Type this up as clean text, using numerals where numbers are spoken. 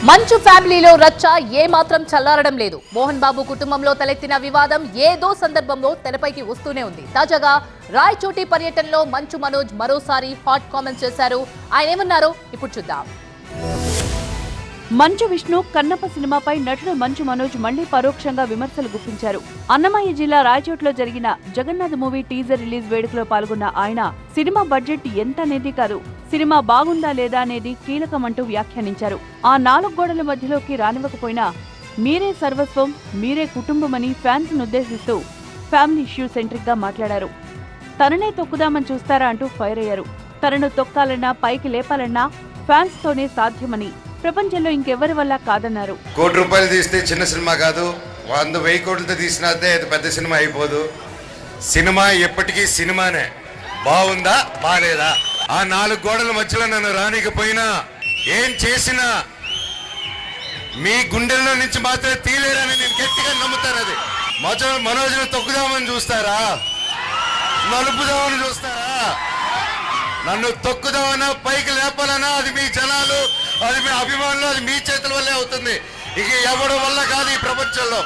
మంచు ఫ్యామిలీలో రచ్చ ఏ మాత్రం చల్లారడం లేదు. మోహన్ బాబు కుటుంబంలో తలెత్తిన వివాదం ఏదో సందర్భంలో తెరపైకి వస్తూనే ఉంది. తాజాగా రాయచోటి పర్యటనలో మంచు మనోజ్ మరోసారి హాట్ కామెంట్స్ చేశారు. ఆయన ఏమన్నారో ఇప్పుడు చూద్దాం. మంచు విష్ణు కన్నప్ప సినిమాపై నటుడు మంచు మనోజ్ మళ్లీ పరోక్షంగా విమర్శలు గుప్పించారు. అన్నమయ్య జిల్లా రాయచోట్లో జరిగిన జగన్నాథ్ మూవీ టీజర్ రిలీజ్ వేడుకలో పాల్గొన్న ఆయన సినిమా బడ్జెట్ ఎంత అనేది కాదు, సినిమా బాగుందా లేదా అనేది కీలకమంటూ వ్యాఖ్యానించారు. ఆ 4 గోడల మధ్యలోకి రానివ్వకపోయినా మీరే సర్వస్వం, మీరే కుటుంబమని ఫ్యాన్స్ ఉద్దేశిస్తూ ఫ్యామిలీ ఇష్యూ సెంట్రిక్ గా మాట్లాడారు. తననే తొక్కుదామని చూస్తారా అంటూ ఫైర్ అయ్యారు. తనను తొక్కాలన్నా పైకి లేపాలన్నా ఫ్యాన్స్ తోనే సాధ్యమని, ప్రపంచంలో ఇంకెవరి వల్ల కాదన్నారు. ₹1 కోటి తీస్తే చిన్న సినిమా కాదు, 100,000 కోట్లతో తీసినాదే అది పెద్ద సినిమా అయిపోదు. సినిమా ఎప్పటికీ సినిమానే. బాగుందా బాలేదా ఆ 4 గోడల మధ్యలో నన్ను రానికపోయినా ఏం చేసినా మీ గుండెల్లో నుంచి మాత్రమే తీలేరని నేను గట్టిగా నమ్ముతాను. అది మనోజ్ను తొక్కుదామని చూస్తారా, నలుపుదామని చూస్తారా? నన్ను తొక్కుదామన్నా పైకి లేపాలన్నా అది మీ జనాలు, అది మీ అభిమానులు, అది మీ చేతుల వల్లే అవుతుంది. ఇక ఎవరి వల్ల కాదు ఈ ప్రపంచంలో.